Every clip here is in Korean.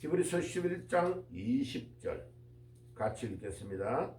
히브리서 11장 20절 같이 읽겠습니다.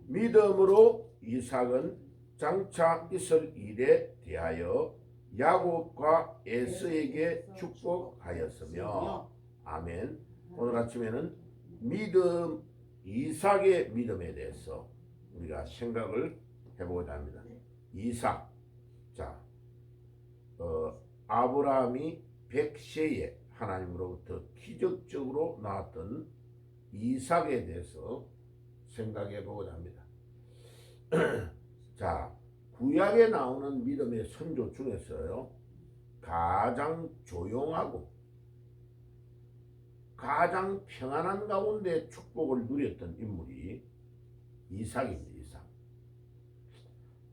믿음으로 이삭은 장차 있을 일에 대하여 야곱과 에서에게 축복하였으며. 아멘. 오늘 아침에는 믿음, 이삭의 믿음에 대해서 우리가 생각을 해보고자 합니다. 이삭. 자, 아브라함이 백세에 하나님으로부터 기적적으로 나왔던 이삭에 대해서 생각해 보고자 합니다. 자, 구약에 나오는 믿음의 선조 중에서요, 가장 조용하고 가장 평안한 가운데 축복을 누렸던 인물이 이삭입니다. 이삭.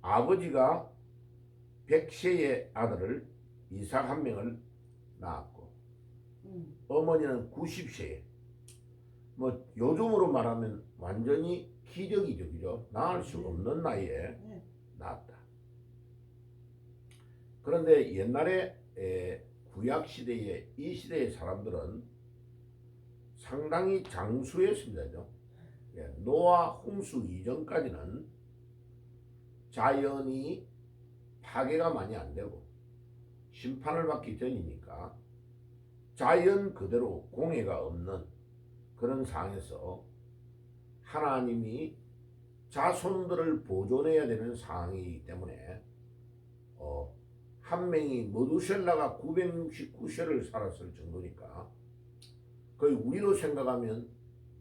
아버지가 백세의 아들을 이삭 한 명을 낳았고, 어머니는 90세에, 뭐 요즘으로 말하면 완전히 기적이죠, 그죠? 낳을 수 없는 나이에 낳았다. 그런데 옛날에 구약 시대에 이 시대의 사람들은 상당히 장수했습니다. 노아 홍수 이전까지는 자연이 파괴가 많이 안 되고 심판을 받기 전이니까 자연 그대로 공해가 없는 그런 상황에서 하나님이 자손들을 보존해야 되는 상황이기 때문에 한 명이 머두셀라가 969세를 살았을 정도니까 거의 우리로 생각하면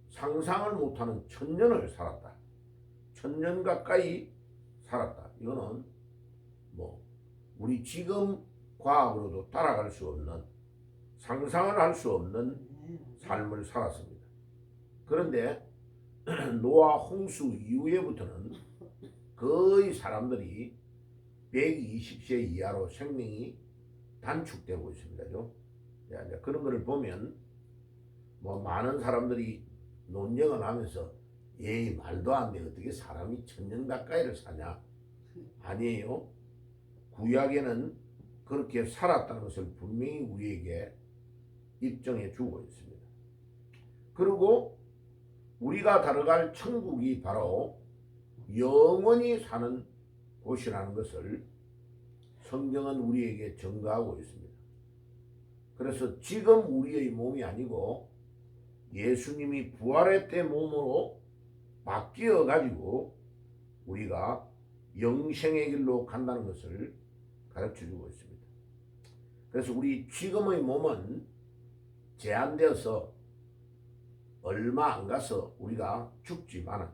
상상을 못하는 1000년을 살았다. 1000년 가까이 살았다. 이거는 뭐 우리 지금 과학으로도 따라갈 수 없는, 상상을 할 수 없는 삶을 살았습니다. 그런데 노아 홍수 이후에부터는 거의 사람들이 120세 이하로 생명이 단축되고 있습니다. 그런 것을 보면 뭐 많은 사람들이 논쟁을 하면서 에이 말도 안 돼, 어떻게 사람이 1000년 가까이를 사냐. 아니에요. 구약에는 그렇게 살았다는 것을 분명히 우리에게 입증해 주고 있습니다. 그리고 우리가 들어갈 천국이 바로 영원히 사는 곳이라는 것을 성경은 우리에게 증거하고 있습니다. 그래서 지금 우리의 몸이 아니고 예수님이 부활의 때 몸으로 바뀌어 가지고 우리가 영생의 길로 간다는 것을 가르쳐 주고 있습니다. 그래서 우리 지금의 몸은 제한되어서 얼마 안 가서 우리가 죽지만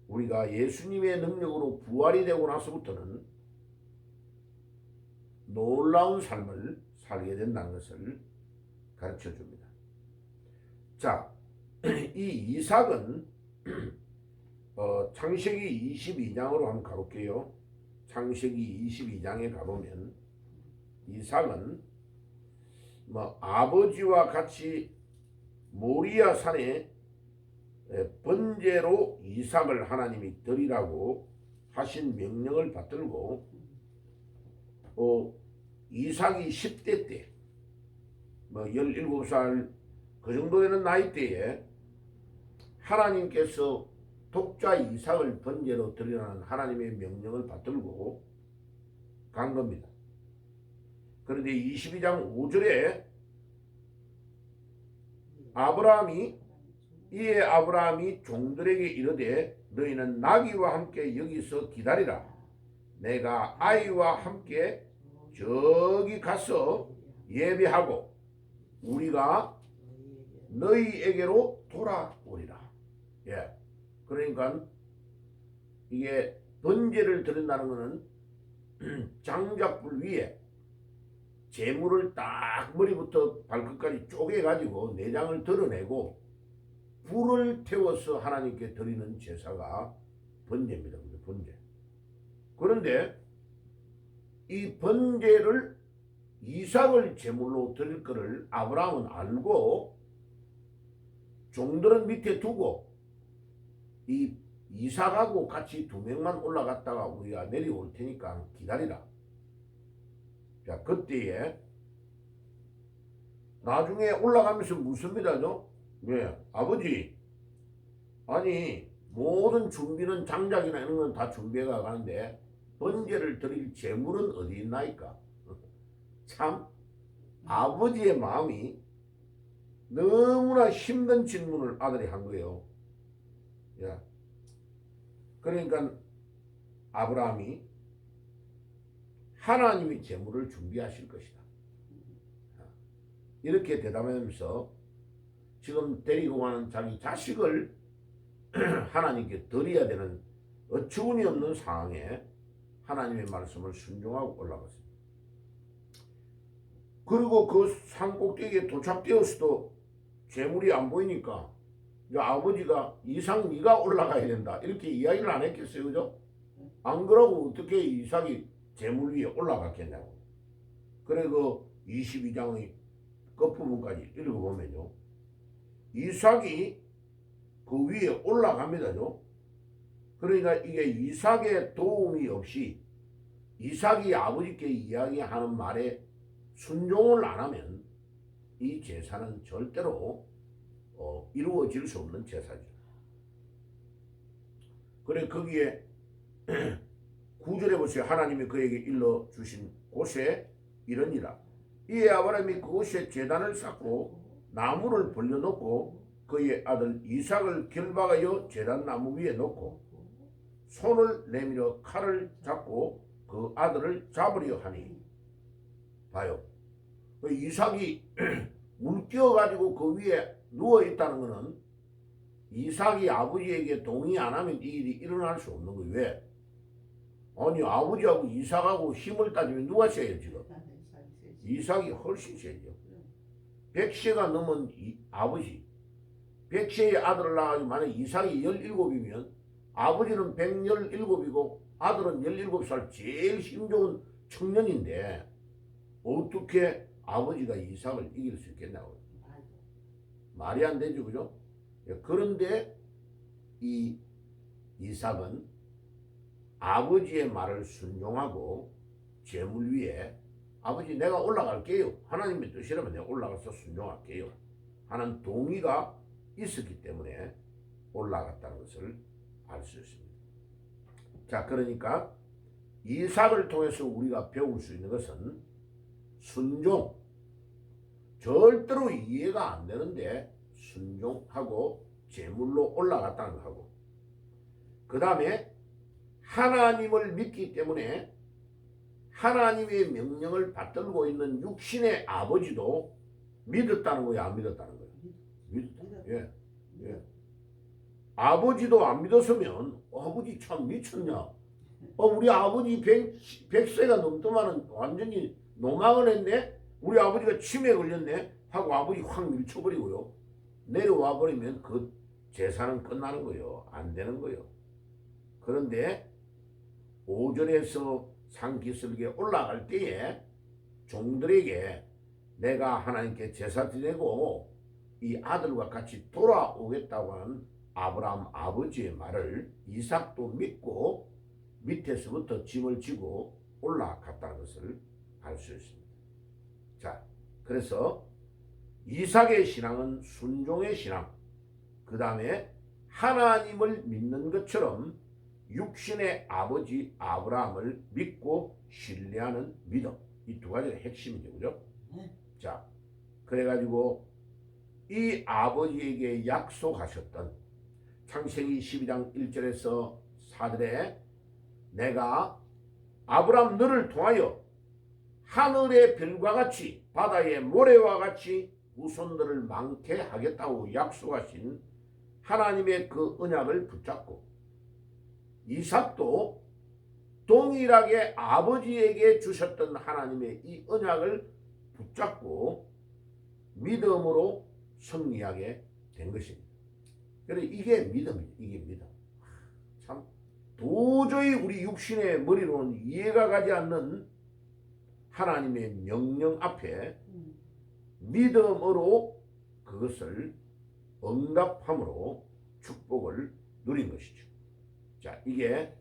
우리가 예수님의 능력으로 부활이 되고 나서부터는 놀라운 삶을 살게 된다는 것을 가르쳐 줍니다. 자, 이 이삭은 창세기 22장으로 한번 가볼게요. 창세기 22장에 가보면 이삭은 뭐 아버지와 같이 모리아 산에 번제로 이삭을 하나님이 드리라고 하신 명령을 받들고 이삭이 10대 때, 뭐 17살 그 정도 되는 나이 때에 하나님께서 독자 이삭을 번제로 드리라는 하나님의 명령을 받들고 간 겁니다. 그런데 22장 5절에 아브라함이 종들에게 이르되 너희는 나귀와 함께 여기서 기다리라. 내가 아이와 함께 저기 가서 예배하고 우리가 너희에게로 돌아오리라. 그러니까 이게 번제를 드린다는 것은 장작불 위에 재물을 딱 머리부터 발끝까지 쪼개가지고 내장을 드러내고 불을 태워서 하나님께 드리는 제사가 번제입니다. 번제. 그런데 이 번제를 이삭을 제물로 드릴 것을 아브라함은 알고 종들은 밑에 두고 이 이삭하고 같이 2명만 올라갔다가 우리가 내려올 테니까 기다리라. 자, 그때에 나중에 올라가면서 묻습니다죠. 왜? 아버지, 아니 모든 준비는 장작이나 이런 건 다 준비해가 가는데 번제를 드릴 재물은 어디 있나이까? 참 아버지의 마음이 너무나 힘든 질문을 아들이 한 거예요. 야, 그러니까 아브라함이 하나님이 재물을 준비하실 것이다. 이렇게 대답하면서 지금 데리고 가는 자기 자식을 하나님께 드려야 되는 어처구니 없는 상황에 하나님의 말씀을 순종하고 올라갔습니다. 그리고 그 산 꼭대기에 도착되었어도 재물이 안 보이니까 아버지가 이삭 네가 올라가야 된다 이렇게 이야기를 안 했겠어요, 그죠? 안 그러고 어떻게 이삭이 재물 위에 올라갔겠냐고. 그래 그 22장의 끝부분까지 읽어보면요, 이삭이 그 위에 올라갑니다죠. 그러니까 이게 이삭의 도움이 없이 이삭이 아버지께 이야기하는 말에 순종을 안 하면 이 제사는 절대로 이루어질 수 없는 제사죠. 그래 거기에 9절에 보세요. 하나님이 그에게 일러주신 곳에 이러니라. 이에 아브라함이 그곳에 제단을 쌓고 나무를 벌려놓고 그의 아들 이삭을 결박하여 제단 나무 위에 놓고 손을 내밀어 칼을 잡고 그 아들을 잡으려 하니, 봐요. 이삭이 물뛰어가지고 그 위에 누워있다는 것은 이삭이 아버지에게 동의 안 하면 이 일이 일어날 수 없는 거예요. 왜? 아니 아버지하고 이삭하고 힘을 따지면 누가 세요 지금? 이삭이 훨씬 세죠. 100세가 넘은 아버지, 100세의 아들을 낳아가지고 만약 이삭이 17이면 아버지는 117이고 아들은 17살 제일 힘 좋은 청년인데 어떻게 아버지가 이삭을 이길 수 있겠냐고. 말이 안 되죠, 그죠? 그런데 이 이삭은 아버지의 말을 순종하고 재물 위에 아버지 내가 올라갈게요. 하나님의 뜻이라면 내가 올라가서 순종할게요 하는 동의가 있었기 때문에 올라갔다는 것을 알 수 있습니다. 자, 그러니까 이삭을 통해서 우리가 배울 수 있는 것은 순종, 절대로 이해가 안 되는데 순종하고 제물로 올라갔다는 거고, 그 다음에 하나님을 믿기 때문에 하나님의 명령을 받들고 있는 육신의 아버지도 믿었다는 거예요, 안 믿었다는 거예요? 믿었다. 예. 예. 아버지도 안 믿었으면 아버지 참 미쳤냐? 우리 아버지 100세가 넘더만은 완전히 노망을 했네? 우리 아버지가 치매에 걸렸네? 하고 아버지 확 밀쳐버리고요. 내려와 버리면 그 제사는 끝나는 거예요. 안 되는 거예요. 그런데 5절에서 상기슬기에 올라갈 때에 종들에게 내가 하나님께 제사 드리고 이 아들과 같이 돌아오겠다고 하는 아브라함 아버지의 말을 이삭도 믿고 밑에서부터 짐을 지고 올라갔다는 것을 알 수 있습니다. 자, 그래서 이삭의 신앙은 순종의 신앙, 그 다음에 하나님을 믿는 것처럼 육신의 아버지 아브라함을 믿고 신뢰하는 믿음, 이 두 가지가 핵심이죠, 그죠? 자, 그래가지고 이 아버지에게 약속하셨던 창세기 12장 1절에서 4절에 내가 아브라함 너를 통하여 하늘의 별과 같이 바다의 모래와 같이 후손들을 많게 하겠다고 약속하신 하나님의 그 언약을 붙잡고, 이삭도 동일하게 아버지에게 주셨던 하나님의 이 언약을 붙잡고 믿음으로 승리하게 된 것입니다. 그래서 이게 믿음이에요. 이게 믿음. 참 도저히 우리 육신의 머리로는 이해가 가지 않는 하나님의 명령 앞에 믿음으로 그것을 응답함으로 축복을 누린 것이죠. 자, 이게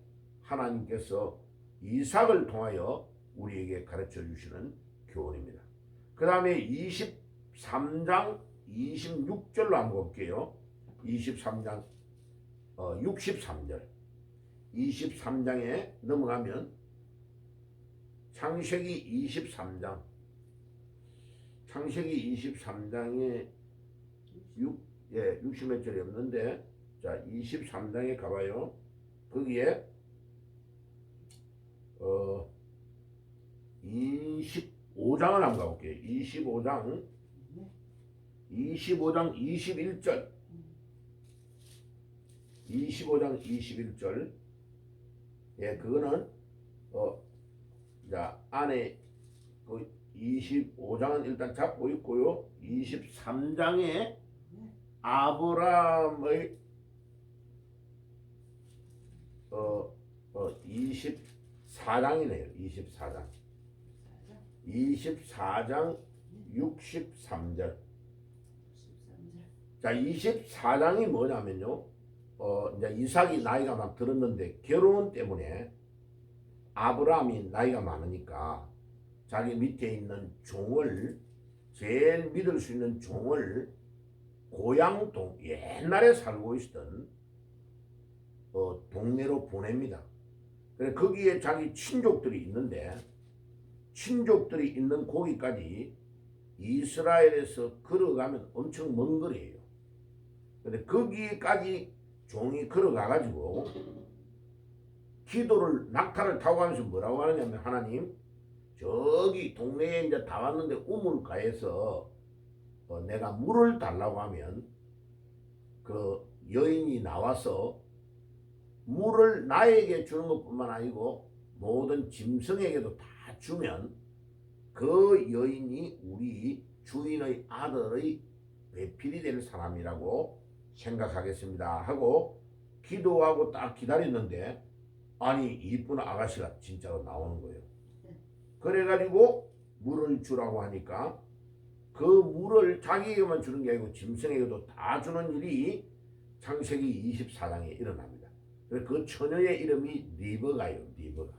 하나님께서 이삭을 통하여 우리에게 가르쳐 주시는 교훈입니다. 그 다음에 23장 26절로 한번 볼게요. 23장 63절. 23장에 넘어가면 창세기 23장. 창세기 23장에 60몇 절이 없는데, 자, 23장에 가봐요. 거기에 25장을 한번 가볼게요. 25장 21절. 25장 21절. 예, 그거는 자, 안에 그 25장은 일단 잡고 있고요. 23장에 아브라함의 24장이네요. 24장. 24장 63절. 자, 24장이 뭐냐면요. 이제 이삭이 나이가 막 들었는데 결혼 때문에 아브라함이 나이가 많으니까 자기 밑에 있는 종을, 제일 믿을 수 있는 종을 고향 옛날에 살고 있었던 동네로 보냅니다. 그래 거기에 자기 친족들이 있는데, 친족들이 있는 거기까지 이스라엘에서 걸어가면 엄청 먼 거리예요. 근데 거기까지 종이 걸어가가지고 기도를, 낙타를 타고 가면서 뭐라고 하느냐면, 하나님, 저기 동네에 이제 다 왔는데 우물가에서 내가 물을 달라고 하면 그 여인이 나와서 물을 나에게 주는 것뿐만 아니고 모든 짐승에게도 다 주면 그 여인이 우리 주인의 아들의 배필이 될 사람이라고 생각하겠습니다 하고 기도하고 딱 기다렸는데, 아니 이쁜 아가씨가 진짜로 나오는 거예요. 그래가지고 물을 주라고 하니까 그 물을 자기에게만 주는 게 아니고 짐승에게도 다 주는 일이 창세기 24장에 일어납니다. 그래서 그 처녀의 이름이 리브가예요. 리브가.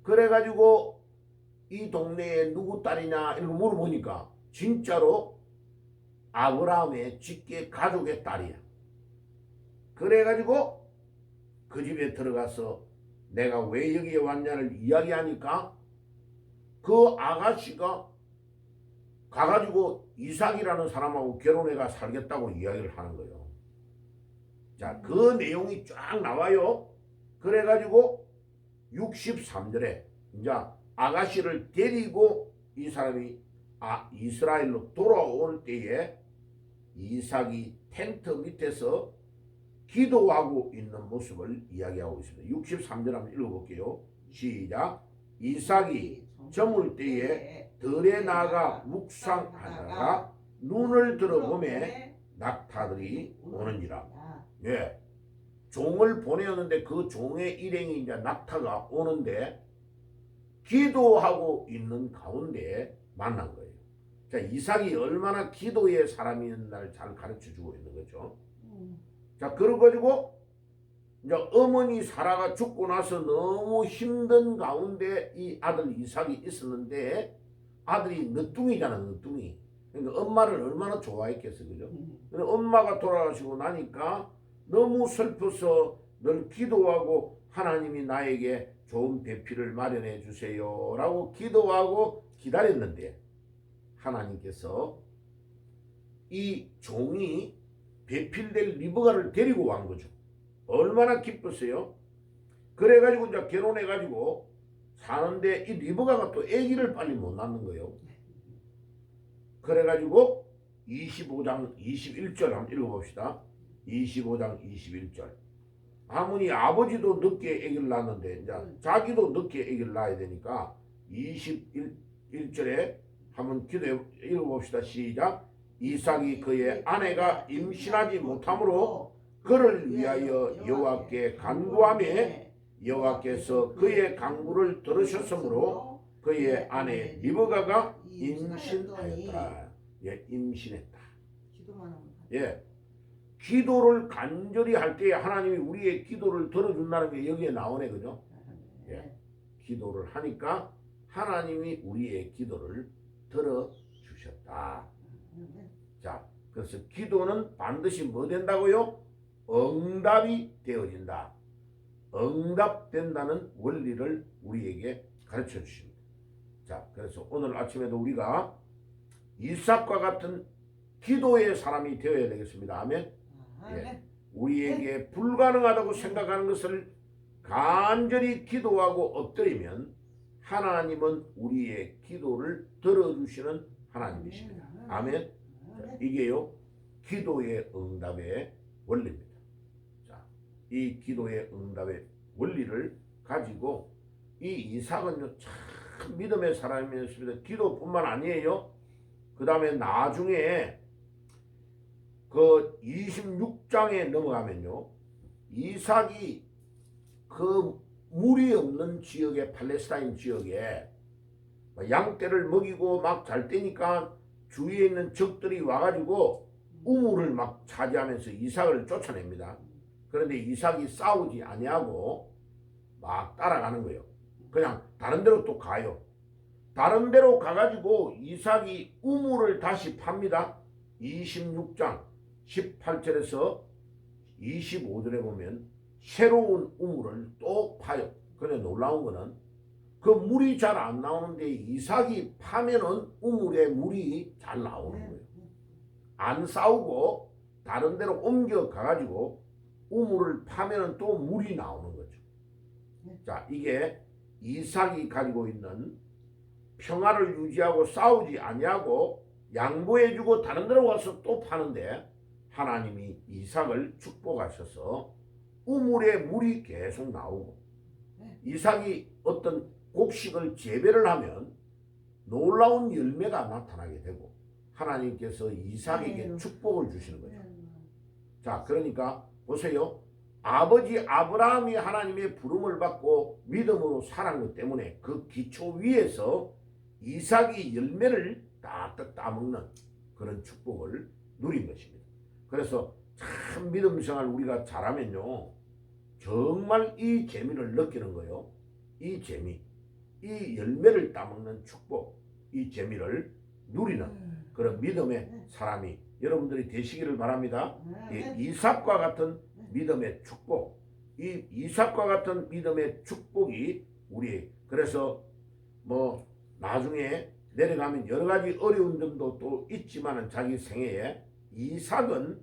그래가지고 이 동네에 누구 딸이냐 이런 거 물어보니까 진짜로 아브라함의 직계 가족의 딸이야. 그래가지고 그 집에 들어가서 내가 왜 여기에 왔냐를 이야기하니까 그 아가씨가 가가지고 이삭이라는 사람하고 결혼해가 살겠다고 이야기를 하는 거예요. 자, 그 내용이 쫙 나와요. 그래가지고 63절에 이제 아가씨를 데리고 이 사람이 이스라엘로 돌아올 때에 이삭이 텐트 밑에서 기도하고 있는 모습을 이야기하고 있습니다. 63절 한번 읽어볼게요. 시작. 이삭이 저물 때에 들에 나가 묵상하다가 눈을 들어보매 낙타들이 오는지라. 예, 종을 보내었는데 그 종의 일행이 이제 낙타가 오는데 기도하고 있는 가운데 만난 거예요. 자, 이삭이 얼마나 기도의 사람이었나를 잘 가르쳐 주고 있는 거죠. 자, 그래가지고 이제 어머니 사라가 죽고 나서 너무 힘든 가운데 이 아들 이삭이 있었는데, 아들이 늦둥이잖아, 늦둥이. 그러니까 엄마를 얼마나 좋아했겠어, 그죠? 근데 엄마가 돌아가시고 나니까 너무 슬퍼서 늘 기도하고 하나님이 나에게 좋은 배필을 마련해 주세요 라고 기도하고 기다렸는데, 하나님께서 이 종이 배필될 리브가를 데리고 간 거죠. 얼마나 기뻤어요. 그래가지고 이제 결혼해가지고 사는데 이 리브가가 또 아기를 빨리 못 낳는 거예요. 그래가지고 25장 21절 한번 읽어봅시다. 25장 21절. 아무니 아버지도 늦게 아기를 낳았는데 이제 자기도 늦게 아기를 낳아야 되니까 21절에 한번 읽어봅시다. 시작. 이삭이 그의 아내가 임신하지 못하므로 그를 위하여 여호와께 간구하며 여호와께서 그의 간구를 들으셨으므로 그의 아내 리브가가 임신하였다. 예, 임신했다. 예, 기도를 간절히 할 때 하나님이 우리의 기도를 들어준다는 게 여기에 나오네, 그죠? 예, 기도를 하니까 하나님이 우리의 기도를 들어주셨다. 된다. 자, 그래서 기도는 반드시 뭐 된다고요? 응답이 되어진다. 응답된다는 원리를 우리에게 가르쳐 주십니다. 자, 그래서 오늘 아침에도 우리가 이삭과 같은 기도의 사람이 되어야 되겠습니다. 아멘. 예. 우리에게 불가능하다고 생각하는 것을 간절히 기도하고 엎드리면 하나님은 우리의 기도를 들어주시는 하나님이십니다. 아멘. 자, 이게요 기도의 응답의 원리입니다. 자, 이 기도의 응답의 원리를 가지고 이 이삭은요 참 믿음의 사람이었습니다. 기도뿐만 아니에요. 그 다음에 나중에 그 26장에 넘어가면요 이삭이 그 물이 없는 지역에 팔레스타인 지역에 양떼를 먹이고 막 잘 때니까 주위에 있는 적들이 와가지고 우물을 막 차지하면서 이삭을 쫓아냅니다. 그런데 이삭이 싸우지 아니하고 막 따라가는 거예요. 그냥 다른 데로 또 가요. 다른 데로 가가지고 이삭이 우물을 다시 팝니다. 26장 18절에서 25절에 보면 새로운 우물을 또 파요. 근데 놀라운 거는 그 물이 잘 안 나오는데 이삭이 파면은 우물에 물이 잘 나오는 거예요. 안 싸우고 다른 데로 옮겨 가가지고 우물을 파면은 또 물이 나오는 거죠. 자, 이게 이삭이 가지고 있는 평화를 유지하고 싸우지 아니하고 양보해주고 다른 데로 가서 또 파는데 하나님이 이삭을 축복하셔서 우물에 물이 계속 나오고 이삭이 어떤 곡식을 재배를 하면 놀라운 열매가 나타나게 되고 하나님께서 이삭에게 축복을 주시는 거죠. 자, 그러니까 보세요. 아버지 아브라함이 하나님의 부름을 받고 믿음으로 살한 것 때문에 그 기초 위에서 이삭이 열매를 딱딱 따먹는 그런 축복을 누린 것입니다. 그래서 참 믿음 생활 우리가 잘하면요 정말 이 재미를 느끼는 거예요. 이 재미, 이 열매를 따먹는 축복, 이 재미를 누리는 그런 믿음의 사람이 여러분들이 되시기를 바랍니다. 이삭과 같은 믿음의 축복, 이 이삭과 같은 믿음의 축복이 우리 그래서 뭐 나중에 내려가면 여러 가지 어려운 점도 또 있지만은 자기 생애에 이삭은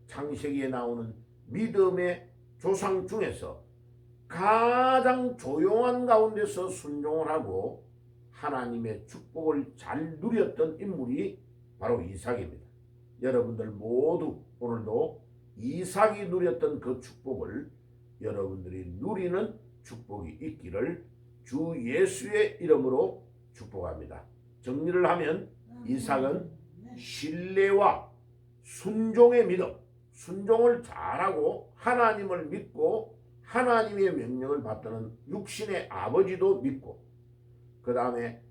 창세기에 나오는 믿음의 조상 중에서 가장 조용한 가운데서 순종을 하고 하나님의 축복을 잘 누렸던 인물이 바로 이삭입니다. 여러분들 모두 오늘도 이삭이 누렸던 그 축복을 여러분들이 누리는 축복이 있기를 주 예수의 이름으로 축복합니다. 정리를 하면 이삭은 신뢰와 순종의 믿음, 순종을 잘하고 하나님을 믿고 하나님의 명령을 받드는 육신의 아버지도 믿고 그 다음에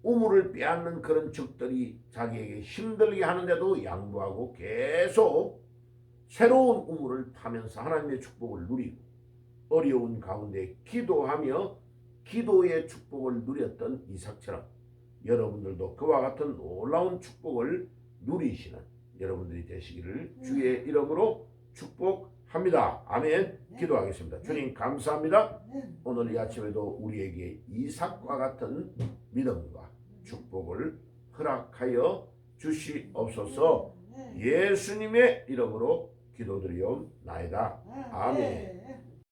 우물을 빼앗는 그런 적들이 자기에게 힘들게 하는데도 양보하고 계속 새로운 우물을 파면서 하나님의 축복을 누리고 어려운 가운데 기도하며 기도의 축복을 누렸던 이삭처럼 여러분들도 그와 같은 놀라운 축복을 누리시는 여러분들이 되시기를 주의 이름으로 축복합니다. 아멘. 기도하겠습니다. 주님 감사합니다. 오늘 이 아침에도 우리에게 이삭과 같은 믿음과 축복을 허락하여 주시옵소서. 예수님의 이름으로 기도드리옵나이다. 아멘.